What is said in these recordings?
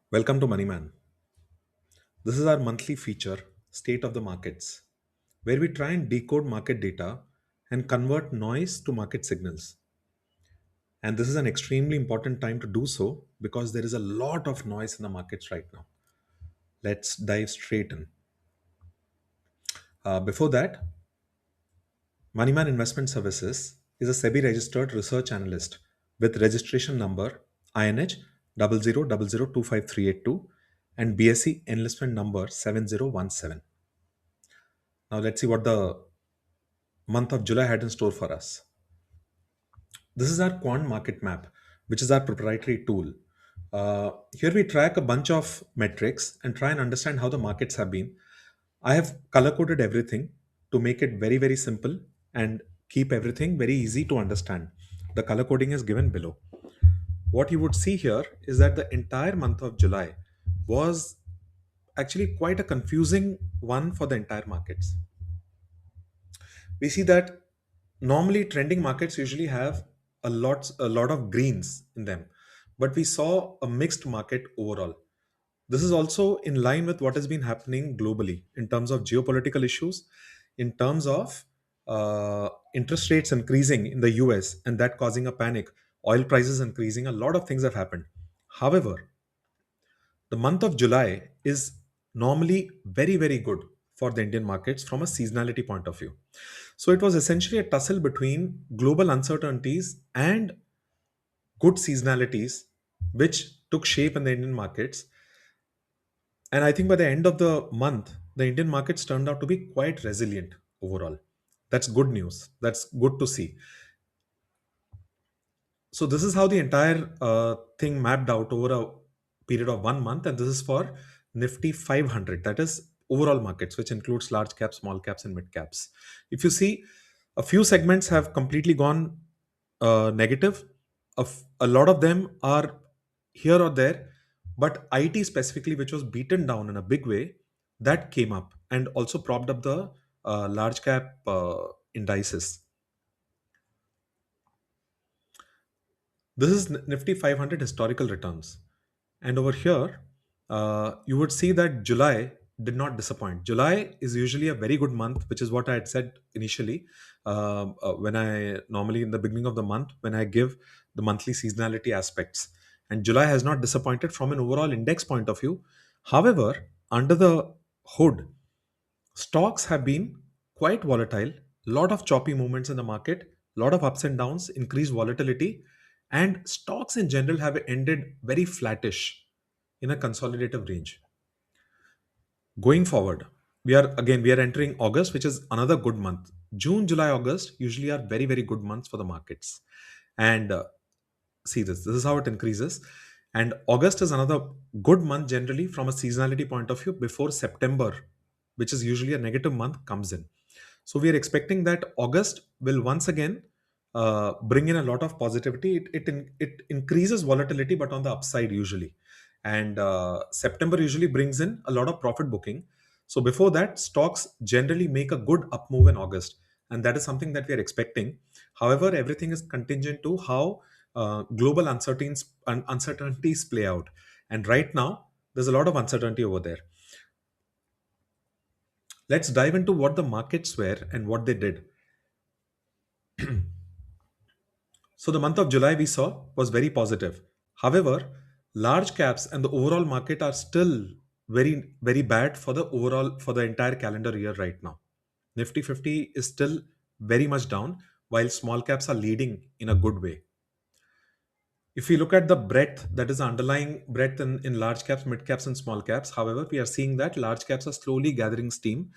Welcome to MoneyMan. This is our monthly feature, State of the Markets, where we try and decode market data and convert noise to market signals. And this is an extremely important time to do so because there is a lot of noise in the markets right now. Let's dive straight in. Before that, MoneyMan Investment Services is a SEBI registered research analyst with registration number INH 00002538 and BSc Enlistment number 7017. Now let's see what the month of July had in store for us. This is our quant market map, which is our proprietary tool. Here we track a bunch of metrics and try and understand how the markets have been. I have color coded everything to make it very, very simple and keep everything very easy to understand. The color coding is given below. What you would see here is that the entire month of July was actually quite a confusing one for the entire markets. We see that normally trending markets usually have a lot of greens in them, but we saw a mixed market overall. This is also in line with what has been happening globally in terms of geopolitical issues, in terms of interest rates increasing in the US and that causing a panic, oil prices increasing. A lot of things have happened. However, the month of July is normally very, very good for the Indian markets from a seasonality point of view. So it was essentially a tussle between global uncertainties and good seasonalities, which took shape in the Indian markets. And I think by the end of the month, the Indian markets turned out to be quite resilient overall. That's good news. That's good to see. So this is how the entire thing mapped out over a period of 1 month, and this is for Nifty 500. That is overall markets, which includes large caps, small caps, and mid caps. If you see, a few segments have completely gone negative. A lot of them are here or there, but IT specifically, which was beaten down in a big way, that came up and also propped up the large cap indices. This is Nifty 500 historical returns. And over here, you would see that July did not disappoint. July is usually a very good month, which is what I had said initially when I normally in the beginning of the month, when I give the monthly seasonality aspects. And July has not disappointed from an overall index point of view. However, under the hood, stocks have been quite volatile, lot of choppy movements in the market, lot of ups and downs, increased volatility, and stocks in general have ended very flattish in a consolidative range. Going forward, we are entering August, which is another good month. June, July, August usually are very, very good months for the markets. And see this is how it increases. And August is another good month generally from a seasonality point of view before September, which is usually a negative month, comes in. So we are expecting that August will once again bring in a lot of positivity. It increases volatility, but on the upside usually. And September usually brings in a lot of profit booking. So before that, stocks generally make a good up move in August, and that is something that we are expecting. However, everything is contingent to how global uncertainties play out. And right now, there's a lot of uncertainty over there. Let's dive into what the markets were and what they did. So the month of July we saw was very positive. However, large caps and the overall market are still very, very bad for the overall for the entire calendar year right now. Nifty 50 is still very much down, while small caps are leading in a good way. If we look at the breadth, that is the underlying breadth in large caps, mid caps, and small caps, however, we are seeing that large caps are slowly gathering steam.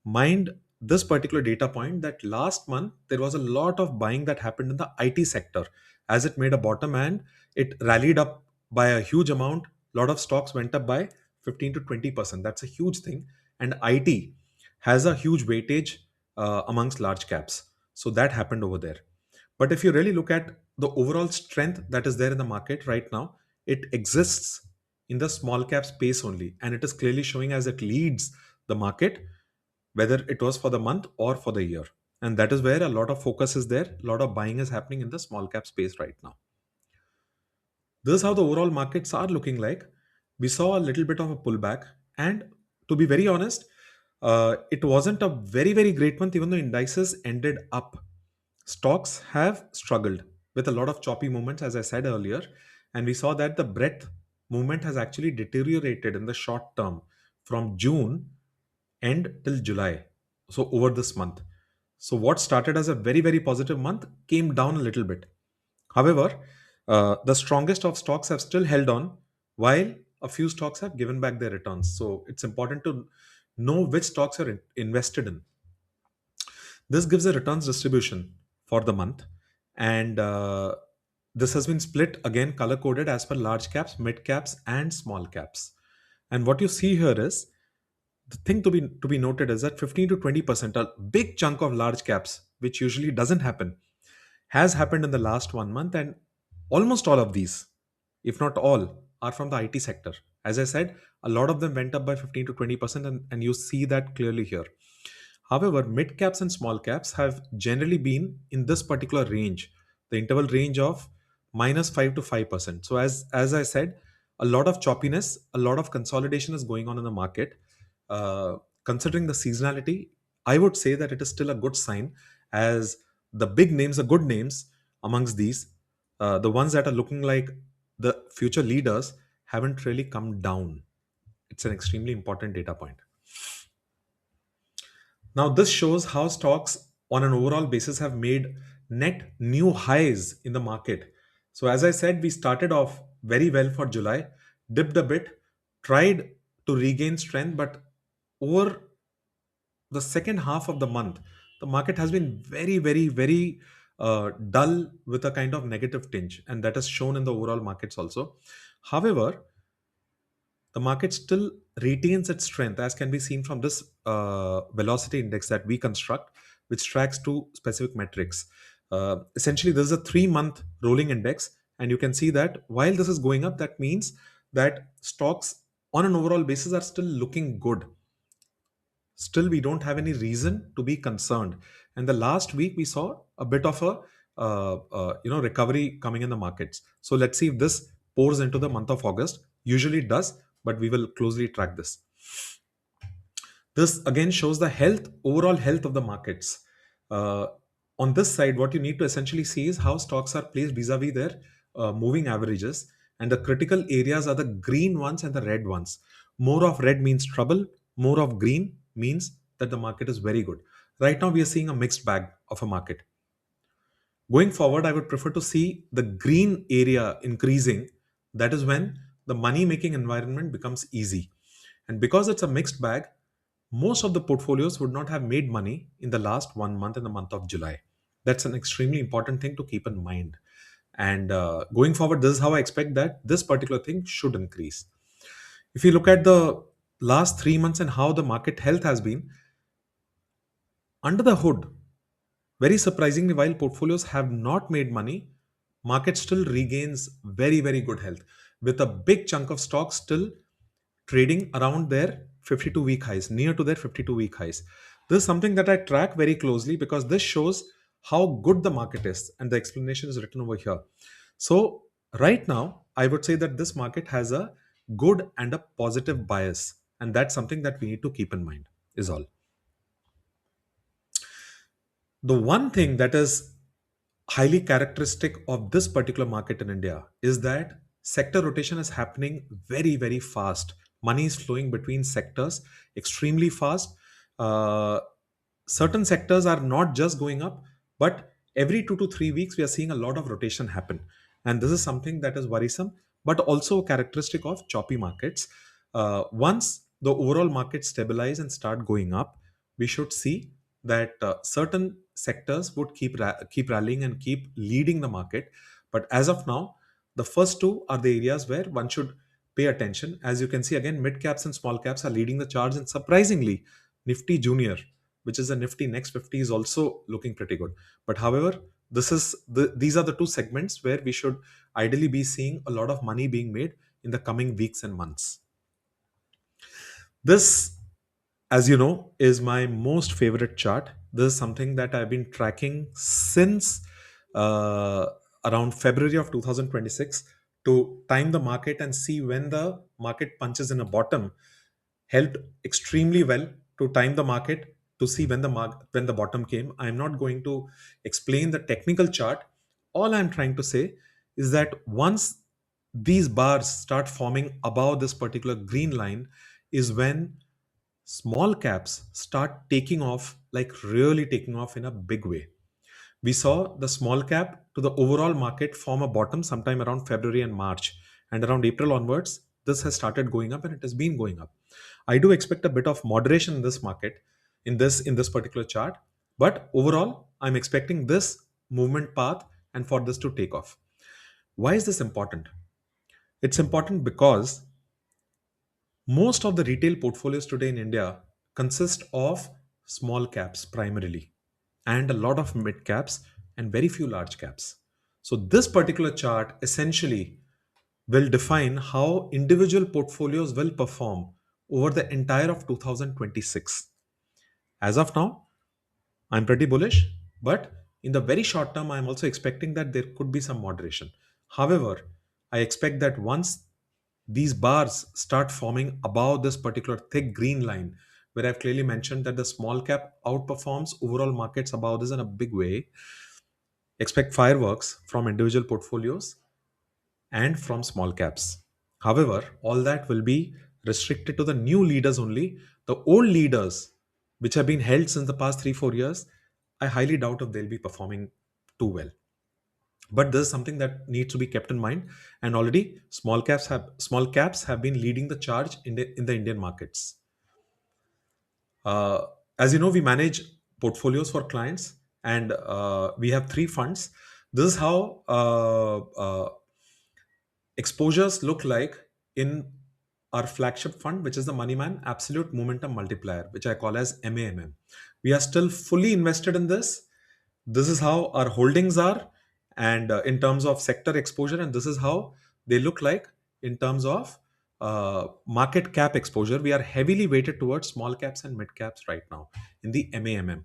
Mind this particular data point that last month there was a lot of buying that happened in the IT sector as it made a bottom and it rallied up by a huge amount. A lot of stocks went up by 15 to 20%. That's a huge thing. And IT has a huge weightage amongst large caps. So that happened over there. But if you really look at the overall strength that is there in the market right now, it exists in the small cap space only. And it is clearly showing as it leads the market, whether it was for the month or for the year. And that is where a lot of focus is there. A lot of buying is happening in the small cap space right now. This is how the overall markets are looking like. we saw a little bit of a pullback. And to be very honest, it wasn't a very, very great month, even though indices ended up. Stocks have struggled with a lot of choppy movements, as I said earlier. And we saw that the breadth movement has actually deteriorated in the short term from June end till July. So, over this month. So, what started as a very, very positive month came down a little bit. However, the strongest of stocks have still held on, while a few stocks have given back their returns. So it's important to know which stocks you're invested in. This gives a returns distribution for the month, and this has been split again color coded as per large caps, mid caps, and small caps. And what you see here is the thing to be noted is that 15 to 20%, a big chunk of large caps, which usually doesn't happen, has happened in the last 1 month, and almost all of these, if not all, are from the IT sector. As I said, a lot of them went up by 15 to 20%, and you see that clearly here. However, mid caps and small caps have generally been in this particular range, the interval range of -5 to 5%. So, as I said, a lot of choppiness, a lot of consolidation is going on in the market. Considering the seasonality, I would say that it is still a good sign, as the big names, the good names amongst these, the ones that are looking like the future leaders, haven't really come down. It's an extremely important data point. Now, this shows how stocks on an overall basis have made net new highs in the market. So, as I said, we started off very well for July, dipped a bit, tried to regain strength, but over the second half of the month, the market has been very, very, very dull with a kind of negative tinge, and that is shown in the overall markets also. However, the market still retains its strength, as can be seen from this velocity index that we construct, which tracks two specific metrics. Essentially, this is a 3 month rolling index, and you can see that while this is going up, that means that stocks on an overall basis are still looking good. Still, we don't have any reason to be concerned. And the last week, we saw a bit of a recovery coming in the markets. So let's see if this pours into the month of August. Usually it does, but we will closely track this. This again shows the health, overall health of the markets. Uh, on this side, what you need to essentially see is how stocks are placed vis-a-vis their moving averages, and the critical areas are the green ones and the red ones. More of red means trouble. More of green means that the market is very good. Right now, we are seeing a mixed bag of a market. Going forward, I would prefer to see the green area increasing. That is when the money making environment becomes easy. And because it's a mixed bag, most of the portfolios would not have made money in the last 1 month, in the month of July. That's an extremely important thing to keep in mind. And going forward, this is how I expect that this particular thing should increase. If you look at the last 3 months and how the market health has been, under the hood, very surprisingly, while portfolios have not made money, market still regains very, very good health, with a big chunk of stocks still trading around their 52-week highs, near to their 52-week highs. This is something that I track very closely because this shows how good the market is, and the explanation is written over here. So, right now, I would say that this market has a good and a positive bias, and that's something that we need to keep in mind, is all. The one thing that is highly characteristic of this particular market in India is that sector rotation is happening very, very fast. Money is flowing between sectors extremely fast. Uh, Certain sectors are not just going up, but every 2 to 3 weeks, we are seeing a lot of rotation happen. And this is something that is worrisome, but also a characteristic of choppy markets. Once the overall market stabilize and start going up, we should see that certain sectors would keep rallying and keep leading the market. But as of now, the first two are the areas where one should pay attention. As you can see, again, mid caps and small caps are leading the charge, and surprisingly, Nifty Junior, which is the Nifty Next 50, is also looking pretty good. But however, these are the two segments where we should ideally be seeing a lot of money being made in the coming weeks and months. This, as you know, is my most favorite chart. This is something that I've been tracking since uh, around February of 2026 to time the market and see when the market punches in a bottom helped extremely well to time the market to see when when the bottom came. I'm not going to explain the technical chart. All I'm trying to say is that once these bars start forming above this particular green line is when small caps start taking off, like really taking off in a big way. We saw the small cap to the overall market form a bottom sometime around February and March, and around April onwards this has started going up and it has been going up. I do expect a bit of moderation in this market, in this particular chart, but overall I'm expecting this movement path and for this to take off. Why is this important? It's important because most of the retail portfolios today in India consist of small caps primarily, and a lot of mid caps and very few large caps. So, this particular chart essentially will define how individual portfolios will perform over the entire of 2026. As of now, I'm pretty bullish, but in the very short term, I'm also expecting that there could be some moderation. However, I expect that once these bars start forming above this particular thick green line, where I've clearly mentioned that the small cap outperforms overall markets above this in a big way, expect fireworks from individual portfolios and from small caps. However, all that will be restricted to the new leaders only. The old leaders, which have been held since the past 3 4 years, I highly doubt if they'll be performing too well. But this is something that needs to be kept in mind. And already small caps have been leading the charge in the Indian markets. Uh, as you know, we manage portfolios for clients, and we have three funds. This is how exposures look like in our flagship fund, which is the MoneyMan Absolute Momentum Multiplier, which I call as MAMM. We are still fully invested in this. This is how our holdings are, and in terms of sector exposure, and this is how they look like in terms of market cap exposure. We are heavily weighted towards small caps and mid caps right now in the MAMM.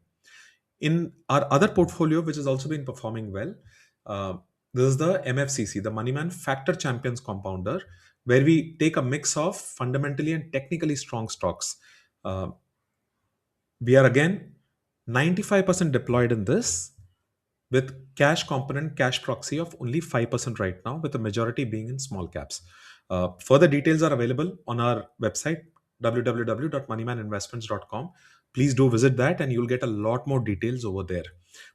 In our other portfolio, which has also been performing well, uh, this is the MFCC, the Moneyman Factor Champions Compounder, where we take a mix of fundamentally and technically strong stocks. Uh, we are again 95% deployed in this, with cash component, cash proxy of only 5% right now, with the majority being in small caps. Further details are available on our website, www.moneymaninvestments.com. Please do visit that and you'll get a lot more details over there.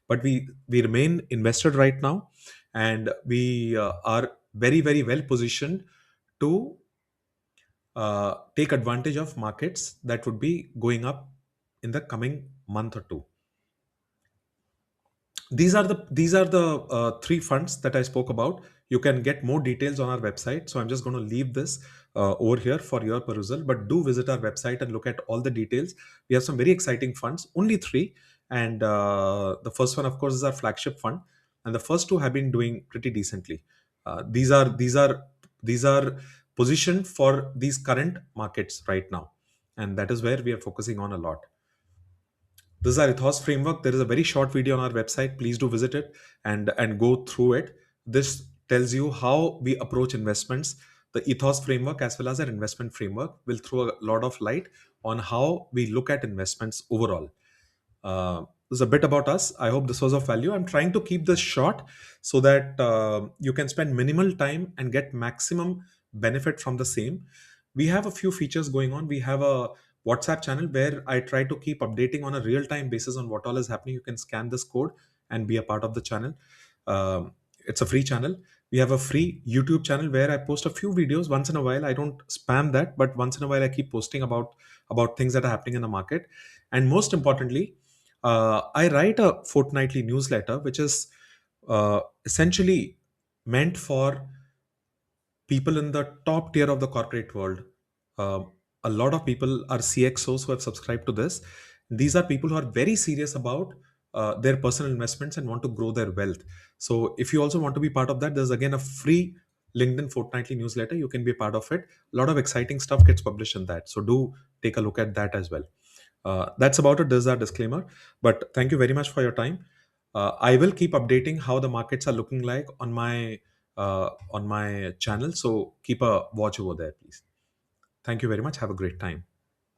But we remain invested right now, and we are very, very well positioned to take advantage of markets that would be going up in the coming month or two. These are the three funds that I spoke about. You can get more details on our website, so I'm just going to leave this over here for your perusal, but do visit our website and look at all the details. We have some very exciting funds, only three, and the first one of course is our flagship fund, and the first two have been doing pretty decently. These are positioned for these current markets right now, and that is where we are focusing on a lot. This is our ethos framework. There is a very short video on our website. Please do visit it and go through it. This tells you how we approach investments. The ethos framework as well as our investment framework will throw a lot of light on how we look at investments overall. This is a bit about us. I hope this was of value. I'm trying to keep this short so that you can spend minimal time and get maximum benefit from the same. We have a few features going on. We have a WhatsApp channel where I try to keep updating on a real time basis on what all is happening. You can scan this code and be a part of the channel. It's a free channel. We have a free YouTube channel where I post a few videos once in a while. I don't spam that, but once in a while I keep posting about things that are happening in the market. And most importantly, I write a fortnightly newsletter, which is essentially meant for people in the top tier of the corporate world. Uh, a lot of people are CXOs who have subscribed to this. These are people who are very serious about their personal investments and want to grow their wealth. So, if you also want to be part of that, there's again a free LinkedIn fortnightly newsletter. You can be a part of it. A lot of exciting stuff gets published in that. So, do take a look at that as well. That's about it. This is our disclaimer. But thank you very much for your time. I will keep updating how the markets are looking like on my on my channel. So keep a watch over there, please. Thank you very much. Have a great time.